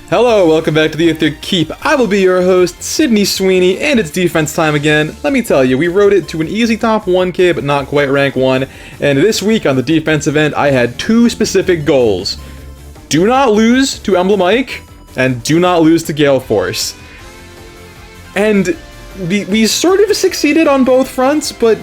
Hello, welcome back to the Aether Keep. I will be your host, Sydney Sweeney, and it's defense time again. Let me tell you, we rode it to an easy top 1k, but not quite rank 1, and this week on the defensive end, I had two specific goals. Do not lose to Emblem Ike, and do not lose to Gale Force. And we sort of succeeded on both fronts, but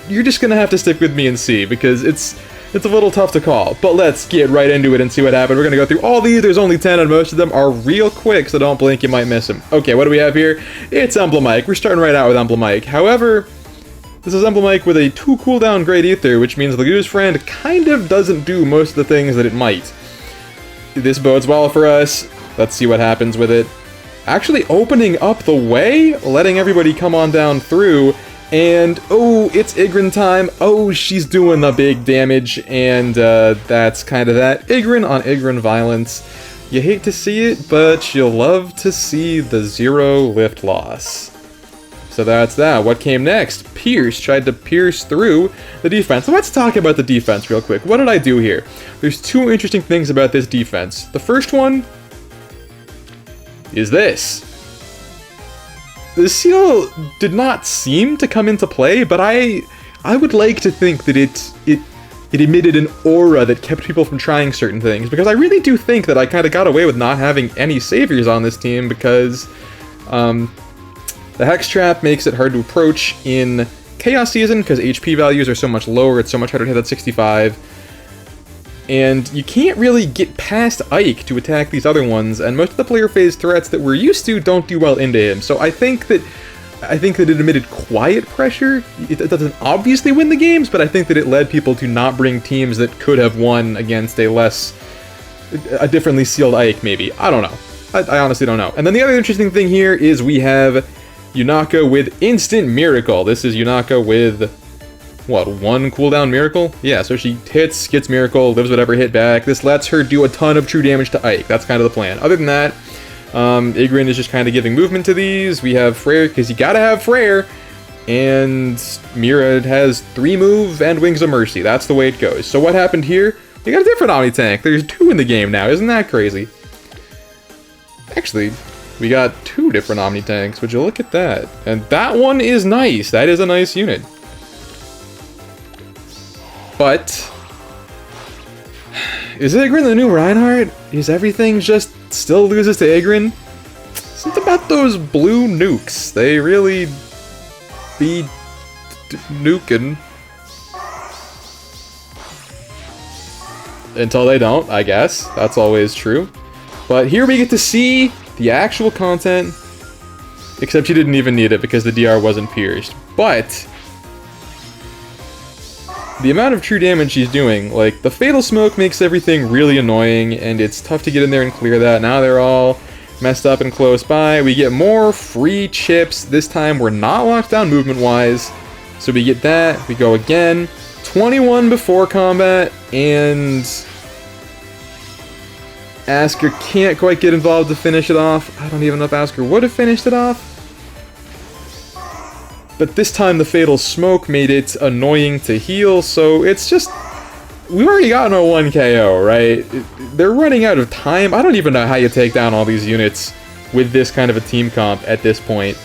you're just gonna have to stick with me and see, because it's a little tough to call, but let's get right into it and see what happened. We're gonna go through all these. There's only 10 and most of them are real quick, so don't blink, you might miss them. Okay, what do we have here? It's Emblem Ike. We're starting right out with Emblem Ike. However, this is Emblem Ike with a 2 cooldown Great Aether, which means the Goose Friend kind of doesn't do most of the things that it might. This bodes well for us. Let's see what happens with it. Actually opening up the way, letting everybody come on down through. And, oh, it's Igrin time. Oh, she's doing the big damage, and that's kind of that. Igrin on Igrin violence. You hate to see it, but you'll love to see the 0 lift loss. So that's that. What came next? Pierce tried to pierce through the defense. So let's talk about the defense real quick. What did I do here? There's two interesting things about this defense. The first one is this. The seal did not seem to come into play, but I would like to think that it emitted an aura that kept people from trying certain things, because I really do think that I kind of got away with not having any saviors on this team, because the Hex Trap makes it hard to approach in Chaos Season, because HP values are so much lower, it's so much harder to hit that 65. And you can't really get past Ike to attack these other ones, and most of the player phase threats that we're used to don't do well into him. So I think that it emitted quiet pressure. It doesn't obviously win the games, but I think that it led people to not bring teams that could have won against a differently sealed Ike, maybe. I don't know. I honestly don't know. And then the other interesting thing here is we have Yunaka with Instant Miracle. This is Yunaka with, what, 1 cooldown Miracle? Yeah, so she hits, gets Miracle, lives whatever hit back. This lets her do a ton of true damage to Ike. That's kind of the plan. Other than that, Igrin is just kind of giving movement to these. We have Freyr, because you gotta have Freyr. And Mira has 3 move and Wings of Mercy. That's the way it goes. So what happened here? We got a different Omni Tank. There's 2 in the game now. Isn't that crazy? Actually, we got 2 different Omni Tanks. Would you look at that? And that one is nice. That is a nice unit. But is Igrin the new Reinhardt? Is everything just still loses to Igrin? Something about those blue nukes. They really be nuking. Until they don't, I guess. That's always true. But here we get to see the actual content. Except you didn't even need it because the DR wasn't pierced. But the amount of true damage she's doing, like, the Fatal Smoke makes everything really annoying, and it's tough to get in there and clear that. Now they're all messed up and close by. We get more free chips. This time we're not locked down movement-wise, so we get that. We go again. 21 before combat, and Asker can't quite get involved to finish it off. I don't even know if Asker would have finished it off. But this time the Fatal Smoke made it annoying to heal, so it's just... We've already gotten our 1 KO, right? They're running out of time. I don't even know how you take down all these units with this kind of a team comp at this point.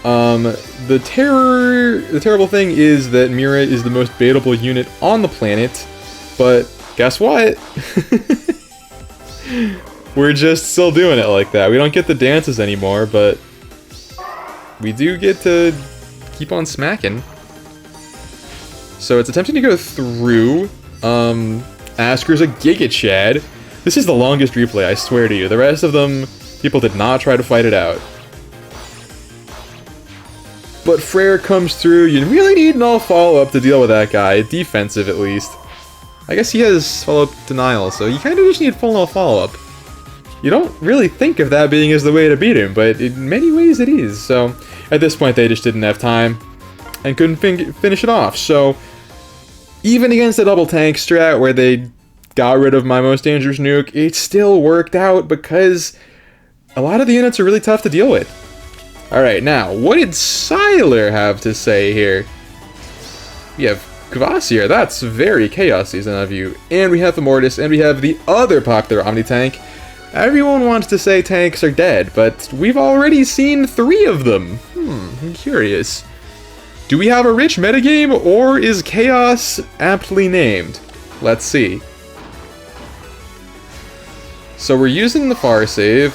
The terrible thing is that Mira is the most baitable unit on the planet, but guess what? We're just still doing it like that. We don't get the dances anymore, but we do get to keep on smacking. So it's attempting to go through. Asker's a Giga Chad. This is the longest replay, I swear to you. The rest of them, people did not try to fight it out. But Freyr comes through. You really need no follow-up to deal with that guy. Defensive, at least. I guess he has follow-up denial, so you kind of just need full follow-up. You don't really think of that being as the way to beat him, but in many ways it is. So at this point they just didn't have time and couldn't finish it off. So even against a double tank strat where they got rid of my most dangerous nuke, it still worked out because a lot of the units are really tough to deal with. Alright, now, what did Sylar have to say here? We have Kvasir, that's very Chaos Season of you. And we have the Mortis, and we have the other popular Omni-Tank. Everyone wants to say tanks are dead, but we've already seen 3 of them. I'm curious. Do we have a rich metagame, or is Chaos aptly named? Let's see. So we're using the far save.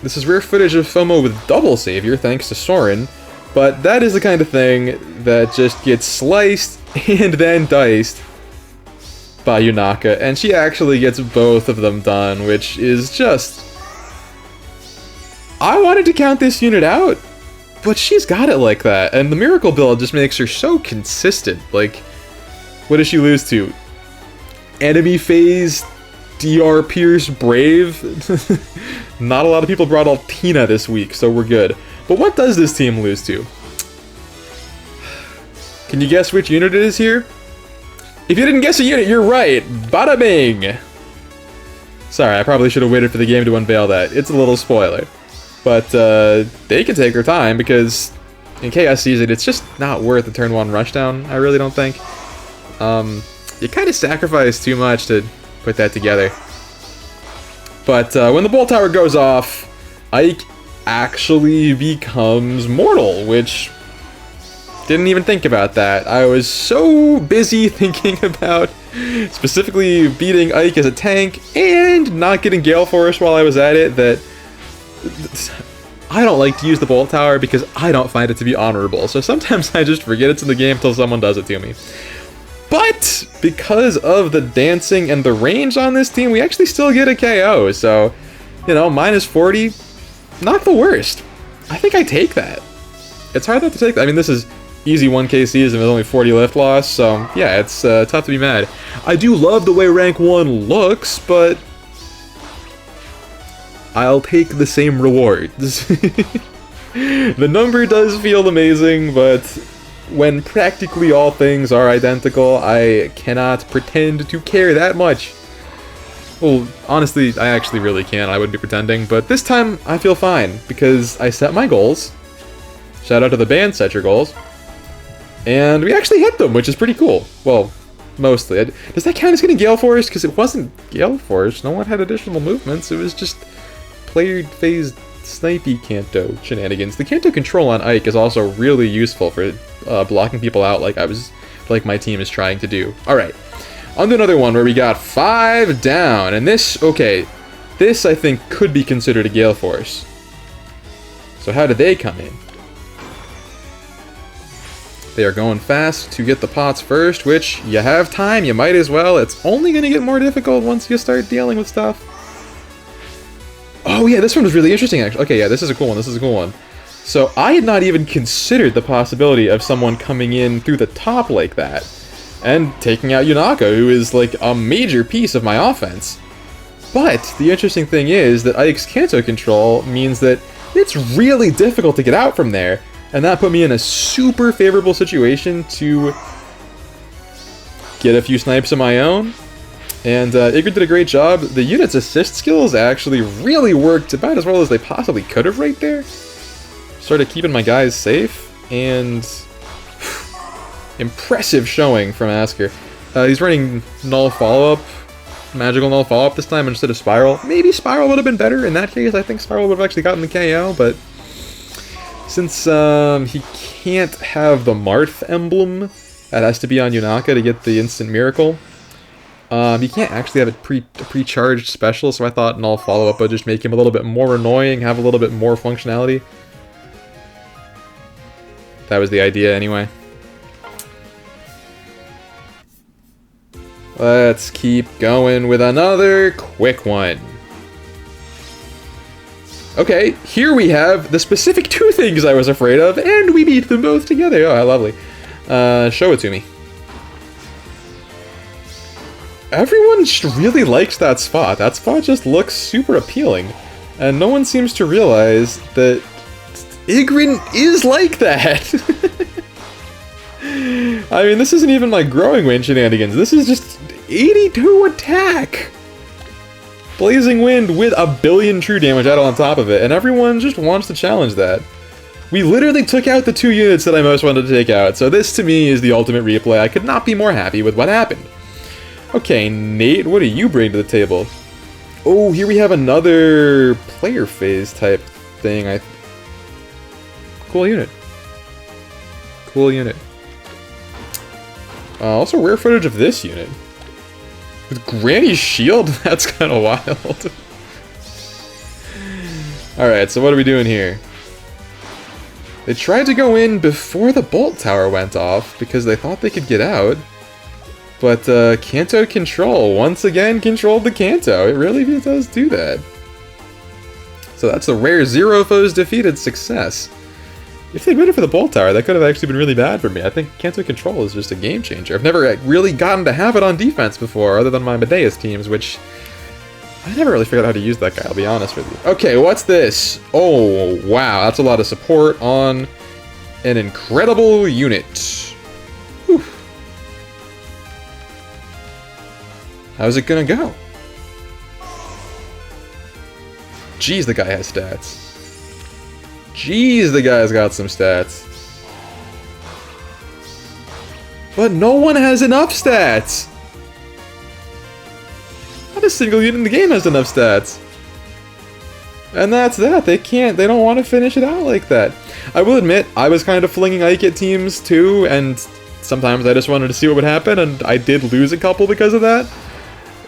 This is rare footage of FOMO with double savior, thanks to Soren. But that is the kind of thing that just gets sliced and then diced by Yunaka, and she actually gets both of them done, which is just... I wanted to count this unit out, but she's got it like that, and the Miracle build just makes her so consistent. Like, what does she lose to? Enemy phase, DR Pierce Brave? Not a lot of people brought Altina this week, so we're good. But what does this team lose to? Can you guess which unit it is here? If you didn't guess a unit, you're right! Bada bing! Sorry, I probably should have waited for the game to unveil that. It's a little spoiler. But they can take their time, because in Chaos Season, it's just not worth the turn 1 rushdown, I really don't think. You kind of sacrifice too much to put that together. But when the Bolt Tower goes off, Ike actually becomes mortal, which... didn't even think about that. I was so busy thinking about specifically beating Ike as a tank and not getting Gale Force while I was at it that I don't like to use the Bolt Tower because I don't find it to be honorable. So sometimes I just forget it's in the game until someone does it to me. But because of the dancing and the range on this team, we actually still get a KO. So, you know, minus 40, not the worst. I think I take that. It's hard not to take that. I mean, this is easy 1k season with only 40 lift loss, so yeah, it's tough to be mad. I do love the way rank 1 looks, but I'll take the same rewards. The number does feel amazing, but when practically all things are identical, I cannot pretend to care that much. Well, honestly, I actually really can't. I would be pretending, but this time I feel fine, because I set my goals. Shout out to the band, set your goals. And we actually hit them, which is pretty cool. Well, mostly. Does that count as getting Gale Force? Because it wasn't Gale Force. No one had additional movements. It was just player phase snipey Kanto shenanigans. The Kanto control on Ike is also really useful for blocking people out like my team is trying to do. Alright, on to another one where we got 5 down. And this, okay, this I think could be considered a Gale Force. So how did they come in? They are going fast to get the pots first, which, you have time, you might as well. It's only going to get more difficult once you start dealing with stuff. Oh yeah, this one was really interesting, actually. Okay, yeah, this is a cool one, this is a cool one. So, I had not even considered the possibility of someone coming in through the top like that, and taking out Yunaka, who is, like, a major piece of my offense. But, the interesting thing is that Ike's Kanto control means that it's really difficult to get out from there. And that put me in a super favorable situation to get a few snipes of my own. And Igor did a great job. The unit's assist skills actually really worked about as well as they possibly could have right there. Started keeping my guys safe, and impressive showing from Asker. He's running null follow-up, magical null follow-up this time instead of Spiral. Maybe Spiral would have been better. In that case, I think Spiral would have actually gotten the KO, but since he can't have the Marth emblem, that has to be on Yunaka to get the instant miracle. He can't actually have a pre-charged special, so I thought null follow-up would just make him a little bit more annoying, have a little bit more functionality. That was the idea anyway. Let's keep going with another quick one. Okay, here we have the specific 2 things I was afraid of, and we beat them both together. Oh, how lovely. Show it to me. Everyone really likes that spot. That spot just looks super appealing. And no one seems to realize that Igrin is like that. I mean, this isn't even like growing wind shenanigans. This is just 82 attack. Blazing Wind with a billion true damage added on top of it, and everyone just wants to challenge that. We literally took out the 2 units that I most wanted to take out, so this to me is the ultimate replay. I could not be more happy with what happened. Okay, Nate, what do you bring to the table? Oh, here we have another player phase type thing. Cool unit. Cool unit. Also, rare footage of this unit. With Granny's shield? That's kind of wild. Alright, so what are we doing here? They tried to go in before the bolt tower went off because they thought they could get out. But Kanto Control once again controlled the Kanto. It really does do that. So that's a rare 0 foes defeated success. If they'd waited for the bolt tower, that could have actually been really bad for me. I think Kanto Control is just a game changer. I've never really gotten to have it on defense before, other than my Medeus teams, which I never really figured out how to use that guy, I'll be honest with you. Okay, what's this? Oh, wow, that's a lot of support on an incredible unit. Whew. How's it gonna go? Jeez, the guy has stats. Jeez, the guy's got some stats. But no one has enough stats! Not a single unit in the game has enough stats. And that's that. They don't want to finish it out like that. I will admit, I was kind of flinging Ike at teams too, and sometimes I just wanted to see what would happen, and I did lose a couple because of that.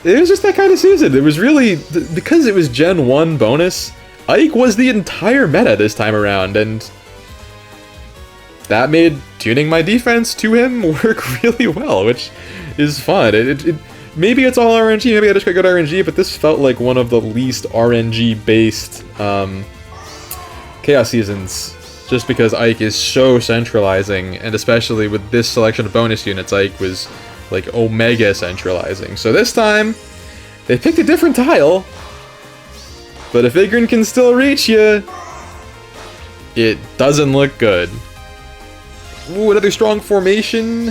It was just that kind of season. It was really, because it was Gen 1 bonus, Ike was the entire meta this time around, and that made tuning my defense to him work really well, which is fun. Maybe it's all RNG, maybe I just got good RNG, but this felt like one of the least RNG-based Chaos Seasons, just because Ike is so centralizing, and especially with this selection of bonus units, Ike was like Omega centralizing. So this time, they picked a different tile, but if Igrin can still reach you, it doesn't look good. Ooh, another strong formation.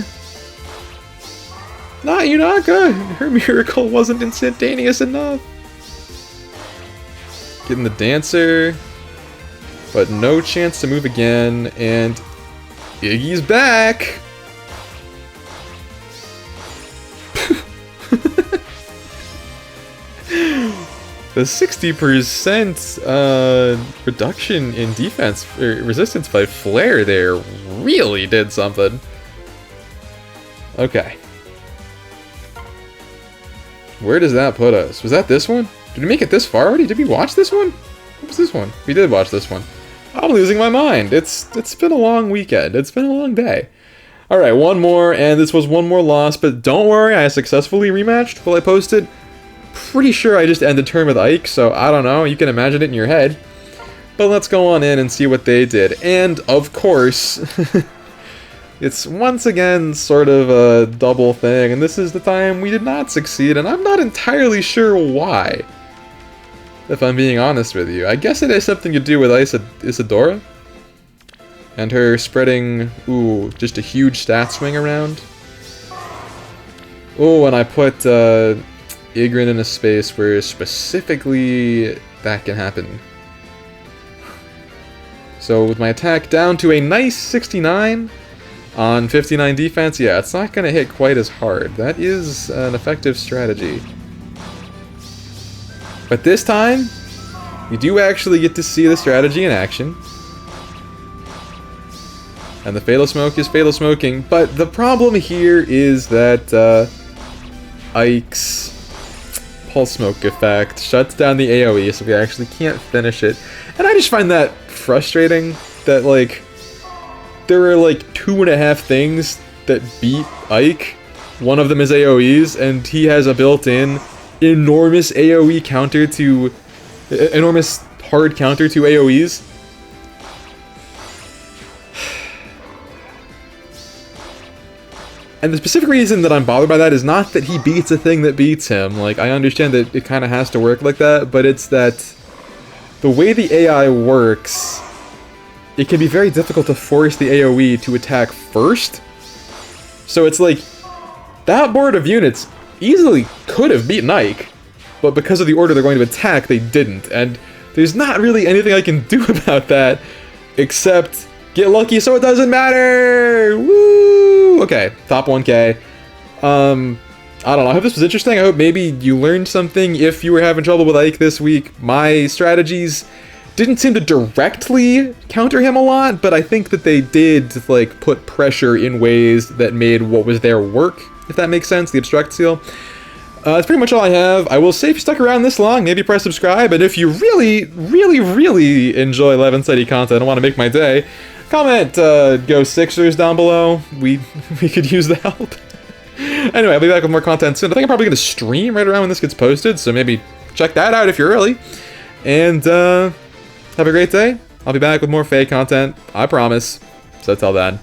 Not Yunaka! Her miracle wasn't instantaneous enough. Getting the Dancer, but no chance to move again, and Iggy's back! The 60% reduction in defense, resistance by Flare there really did something. Okay. Where does that put us? Was that this one? Did we make it this far already? Did we watch this one? What was this one? We did watch this one. I'm losing my mind. It's been a long weekend. It's been a long day. Alright, one more, and this was one more loss, but don't worry, I successfully rematched while I posted. Pretty sure I just ended turn with Ike, so I don't know, you can imagine it in your head. But let's go on in and see what they did. And, of course, it's once again sort of a double thing, and this is the time we did not succeed, and I'm not entirely sure why. If I'm being honest with you. I guess it has something to do with Isadora. And her spreading, ooh, just a huge stat swing around. Oh, and I put Igrin in a space where specifically that can happen. So with my attack down to a nice 69 on 59 defense, yeah, it's not going to hit quite as hard. That is an effective strategy. But this time, we do actually get to see the strategy in action. And the Fatal Smoke is Fatal Smoking, but the problem here is that Ike's Pulse Smoke effect shuts down the AoE, so we actually can't finish it. And I just find that frustrating, that, like, there are, like, 2.5 things that beat Ike. One of them is AoEs, and he has a built-in enormous AoE counter to... enormous hard counter to AoEs. And the specific reason that I'm bothered by that is not that he beats a thing that beats him. Like, I understand that it kind of has to work like that, but it's that the way the AI works, it can be very difficult to force the AoE to attack first. So it's like, that board of units easily could have beaten Ike, but because of the order they're going to attack, they didn't. And there's not really anything I can do about that, Except, get lucky so it doesn't matter! Woo! Okay, top 1K. I don't know, I hope this was interesting. I hope maybe you learned something if you were having trouble with Ike this week. My strategies didn't seem to directly counter him a lot, but I think that they did, like, put pressure in ways that made what was there work, if that makes sense, the Obstruct Seal. That's pretty much all I have. I will say if you stuck around this long, maybe press subscribe, and if you really, really, really enjoy 11 City content and want to make my day, comment, go Sixers down below. We could use the help. Anyway, I'll be back with more content soon. I think I'm probably going to stream right around when this gets posted, so maybe check that out if you're early. And, have a great day. I'll be back with more FEH content, I promise. So till then.